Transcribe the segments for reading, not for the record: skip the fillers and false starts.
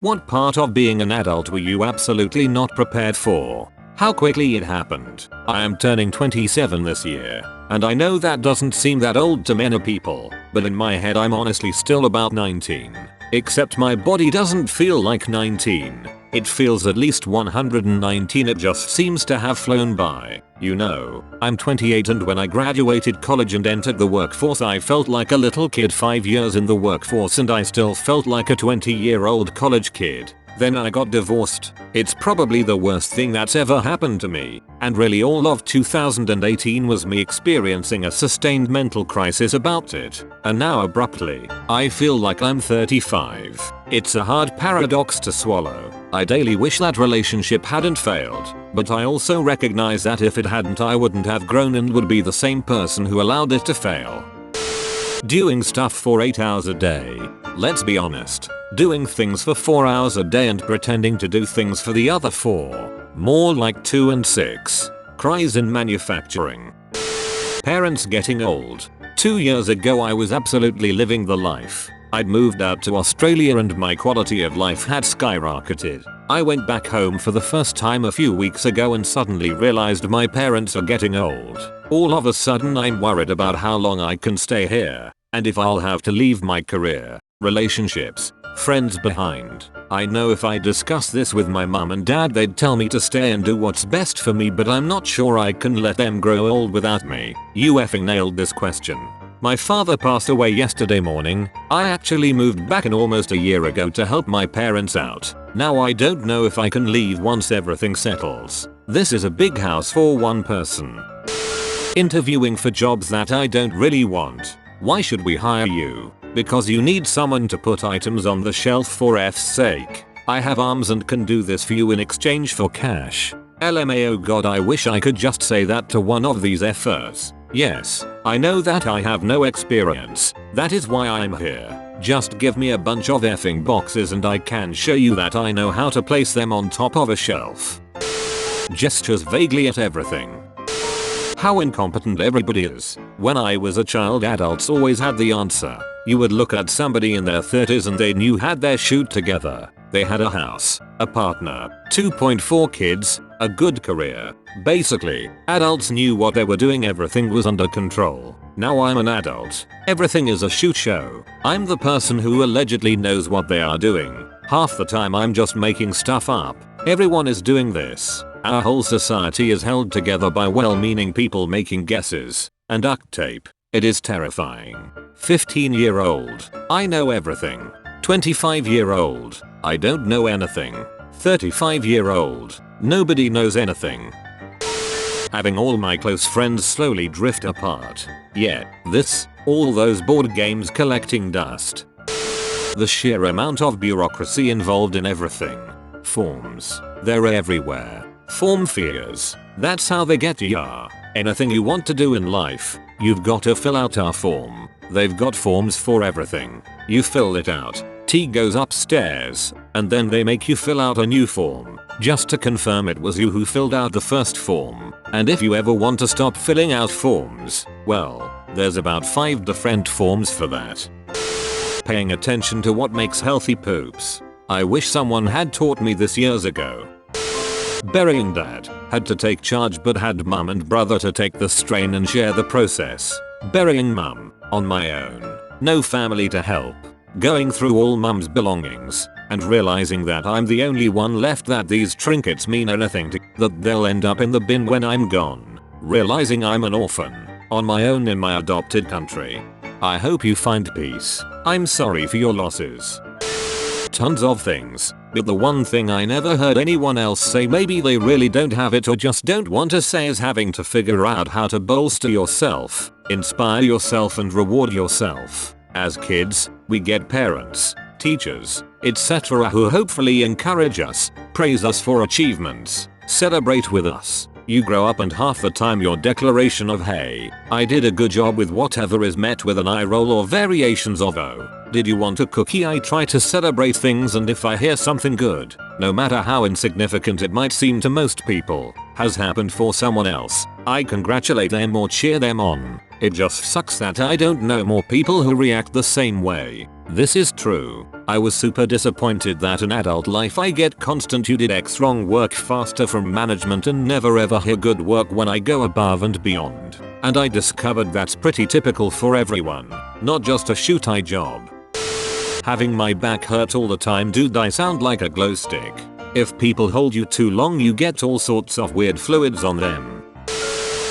What part of being an adult were you absolutely not prepared for? How quickly it happened. I am turning 27 this year, and I know that doesn't seem that old to many people, but in my head I'm honestly still about 19. Except my body doesn't feel like 19. It feels at least 119. It just seems to have flown by. You know, I'm 28 and when I graduated college and entered the workforce I felt like a little kid. 5 years in the workforce and I still felt like a 20-year-old college kid. Then I got divorced. It's probably the worst thing that's ever happened to me, and really all of 2018 was me experiencing a sustained mental crisis about it. And now abruptly, I feel like I'm 35. It's a hard paradox to swallow. I daily wish that relationship hadn't failed, but I also recognize that if it hadn't I wouldn't have grown and would be the same person who allowed it to fail. Doing stuff for 8 hours a day. Let's be honest. Doing things for 4 hours a day and pretending to do things for the other 4. More like 2 and 6. Cries in manufacturing. Parents getting old. 2 years ago I was absolutely living the life. I'd moved out to Australia and my quality of life had skyrocketed. I went back home for the first time a few weeks ago and suddenly realized my parents are getting old. All of a sudden I'm worried about how long I can stay here, and if I'll have to leave my career, relationships, friends behind. I know if I discuss this with my mum and dad they'd tell me to stay and do what's best for me, but I'm not sure I can let them grow old without me. You effing nailed this question. My father passed away yesterday morning. I actually moved back in almost a year ago to help my parents out. Now I don't know if I can leave once everything settles. This is a big house for one person. Interviewing for jobs that I don't really want. Why should we hire you? Because you need someone to put items on the shelf, for F's sake. I have arms and can do this for you in exchange for cash. LMAO god, I wish I could just say that to one of these effers. Yes, I know that I have no experience. That is why I'm here. Just give me a bunch of effing boxes and I can show you that I know how to place them on top of a shelf. Gestures vaguely at everything. How incompetent everybody is. When I was a child adults always had the answer. You would look at somebody in their 30s and they knew had their shit together. They had a house, a partner, 2.4 kids, a good career. Basically, adults knew what they were doing, everything was under control. Now I'm an adult. Everything is a shoot show. I'm the person who allegedly knows what they are doing. Half the time I'm just making stuff up. Everyone is doing this. Our whole society is held together by well-meaning people making guesses and duct tape. It is terrifying. 15-year-old. I know everything. 25-year-old. I don't know anything. 35-year-old. Nobody knows anything. Having all my close friends slowly drift apart. Yeah, this, all those board games collecting dust. The sheer amount of bureaucracy involved in everything. Forms. They're everywhere. Form fears. That's how they get ya. Anything you want to do in life, you've got to fill out a form. They've got forms for everything. You fill it out. T goes upstairs, and then they make you fill out a new form, just to confirm it was you who filled out the first form. And if you ever want to stop filling out forms, well, there's about 5 different forms for that. Paying attention to what makes healthy poops. I wish someone had taught me this years ago. Burying dad, had to take charge but had mum and brother to take the strain and share the process. Burying mum, on my own. No family to help. Going through all mum's belongings, and realizing that I'm the only one left, that these trinkets mean anything to, that they'll end up in the bin when I'm gone. Realizing I'm an orphan, on my own in my adopted country. I hope you find peace. I'm sorry for your losses. Tons of things, but the one thing I never heard anyone else say, maybe they really don't have it or just don't want to say, is having to figure out how to bolster yourself, inspire yourself and reward yourself. As kids, we get parents, teachers, etc. who hopefully encourage us, praise us for achievements, celebrate with us. You grow up and half the time your declaration of "Hey, I did a good job" with whatever is met with an eye roll or variations of "Oh, did you want a cookie?" I try to celebrate things, and if I hear something good, no matter how insignificant it might seem to most people, has happened for someone else, I congratulate them or cheer them on. It just sucks that I don't know more people who react the same way. This is true. I was super disappointed that in adult life I get constant "you did X wrong" work faster from management and never ever hear good work when I go above and beyond. And I discovered that's pretty typical for everyone, not just a shoot-eye job. Having my back hurt all the time, dude, I sound like a glow stick. If people hold you too long you get all sorts of weird fluids on them.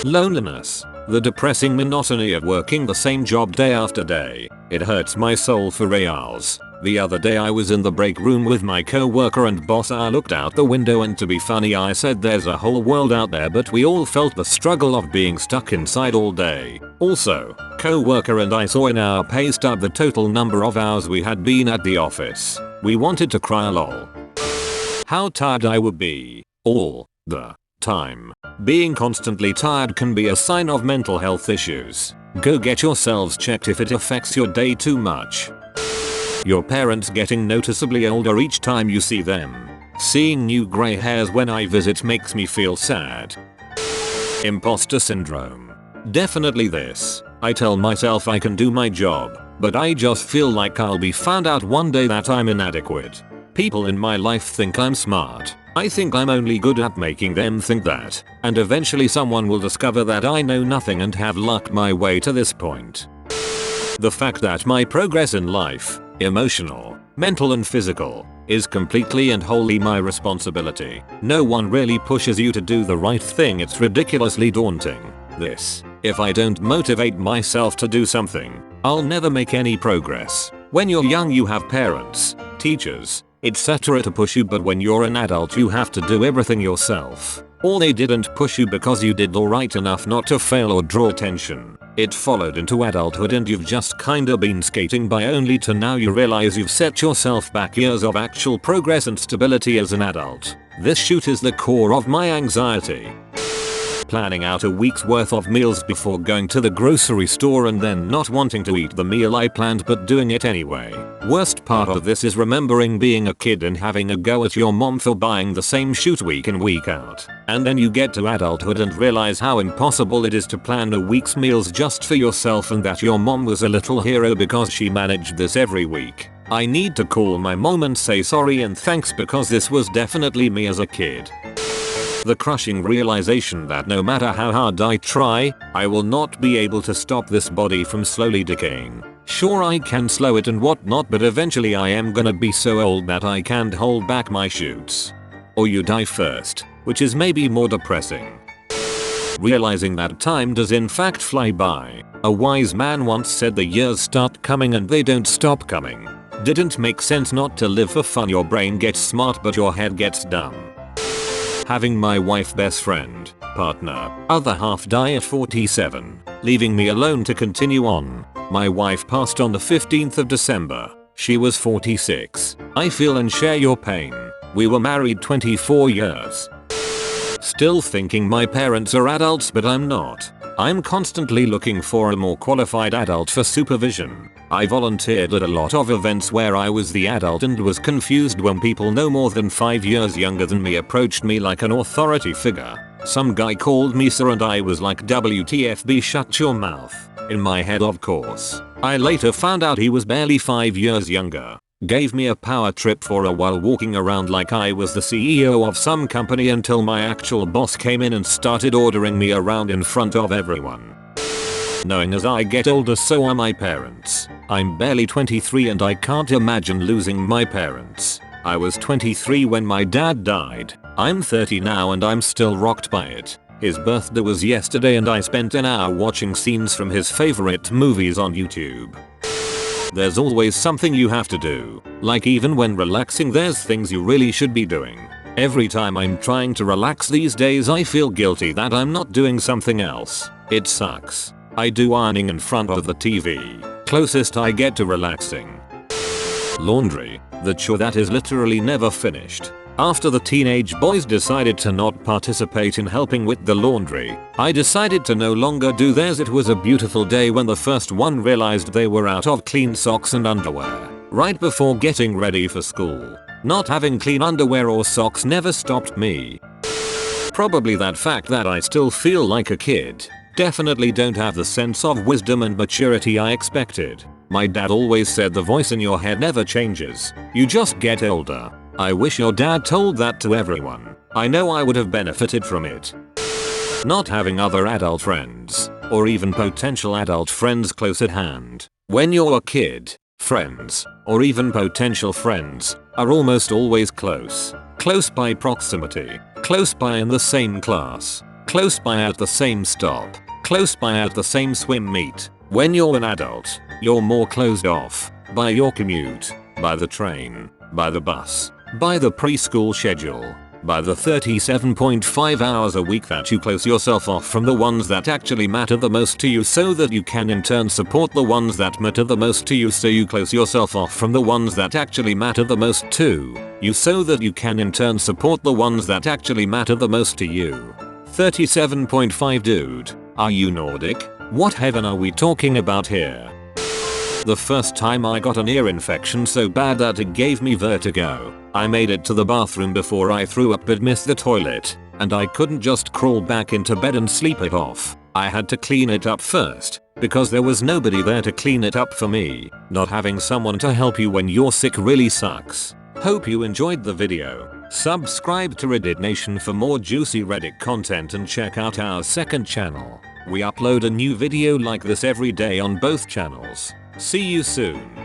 Loneliness. The depressing monotony of working the same job day after day. It hurts my soul for reals. The other day I was in the break room with my co-worker and boss. I looked out the window and to be funny I said there's a whole world out there, but we all felt the struggle of being stuck inside all day. Also, co-worker and I saw in our pay stub the total number of hours we had been at the office. We wanted to cry lol. How tired I would be all the time. Being constantly tired can be a sign of mental health issues. Go get yourselves checked if it affects your day too much. Your parents getting noticeably older each time you see them. Seeing new grey hairs when I visit makes me feel sad. Imposter syndrome. Definitely this. I tell myself I can do my job, but I just feel like I'll be found out one day that I'm inadequate. People in my life think I'm smart. I think I'm only good at making them think that, and eventually someone will discover that I know nothing and have lucked my way to this point. The fact that my progress in life, emotional, mental and physical, is completely and wholly my responsibility. No one really pushes you to do the right thing. It's ridiculously daunting. If I don't motivate myself to do something, I'll never make any progress. When you're young you have parents, teachers, etc. to push you, but when you're an adult you have to do everything yourself. Or they didn't push you because you did alright enough not to fail or draw attention. It followed into adulthood and you've just kinda been skating by, only to now you realize you've set yourself back years of actual progress and stability as an adult. This shoot is the core of my anxiety. Planning out a week's worth of meals before going to the grocery store and then not wanting to eat the meal I planned but doing it anyway. Worst part of this is remembering being a kid and having a go at your mom for buying the same shoot week in week out. And then you get to adulthood and realize how impossible it is to plan a week's meals just for yourself, and that your mom was a little hero because she managed this every week. I need to call my mom and say sorry and thanks, because this was definitely me as a kid. The crushing realization that no matter how hard I try, I will not be able to stop this body from slowly decaying. Sure, I can slow it and whatnot, but eventually I am gonna be so old that I can't hold back my shoots. Or you die first, which is maybe more depressing. Realizing that time does in fact fly by. A wise man once said the years start coming and they don't stop coming. Didn't make sense not to live for fun. Your brain gets smart but your head gets dumb. Having my wife, best friend, partner, other half die at 47, leaving me alone to continue on. My wife passed on the 15th of December. She was 46. I feel and share your pain. We were married 24 years. Still thinking my parents are adults, but I'm not. I'm constantly looking for a more qualified adult for supervision. I volunteered at a lot of events where I was the adult and was confused when people no more than 5 years younger than me approached me like an authority figure. Some guy called me sir and I was like, WTFB, shut your mouth. In my head, of course. I later found out he was barely 5 years younger. Gave me a power trip for a while, walking around like I was the CEO of some company, until my actual boss came in and started ordering me around in front of everyone. Knowing as I get older so are my parents. I'm barely 23 and I can't imagine losing my parents. I was 23 when my dad died. I'm 30 now and I'm still rocked by it. His birthday was yesterday and I spent an hour watching scenes from his favorite movies on YouTube. There's always something you have to do. Like even when relaxing, there's things you really should be doing. Every time I'm trying to relax these days I feel guilty that I'm not doing something else. It sucks. I do ironing in front of the TV. Closest I get to relaxing. Laundry. The chore that is literally never finished. After the teenage boys decided to not participate in helping with the laundry, I decided to no longer do theirs. It was a beautiful day when the first one realized they were out of clean socks and underwear. Right before getting ready for school. Not having clean underwear or socks never stopped me. Probably that fact that I still feel like a kid. definitely don't have the sense of wisdom and maturity I expected. My dad always said the voice in your head never changes, you just get older. I wish your dad told that to everyone. I know I would have benefited from it. Not having other adult friends, or even potential adult friends close at hand. When you're a kid, friends, or even potential friends, are almost always close. Close by proximity, close by in the same class, close by at the same stop, close by at the same swim meet. When you're an adult, you're more closed off, by your commute, by the train, by the bus, by the preschool schedule, by the 37.5 hours a week that you close yourself off from the ones that actually matter the most to you so that you can in turn support the ones that matter the most to you, so you close yourself off from the ones that actually matter the most to you so that you can in turn support the ones that actually matter the most to you. 37.5 Dude, are you Nordic? What heaven are we talking about here? The first time I got an ear infection so bad that it gave me vertigo. I made it to the bathroom before I threw up but missed the toilet, and I couldn't just crawl back into bed and sleep it off. I had to clean it up first, because there was nobody there to clean it up for me. Not having someone to help you when you're sick really sucks. Hope you enjoyed the video. Subscribe to Reddit Nation for more juicy Reddit content and check out our second channel. We upload a new video like this every day on both channels. See you soon.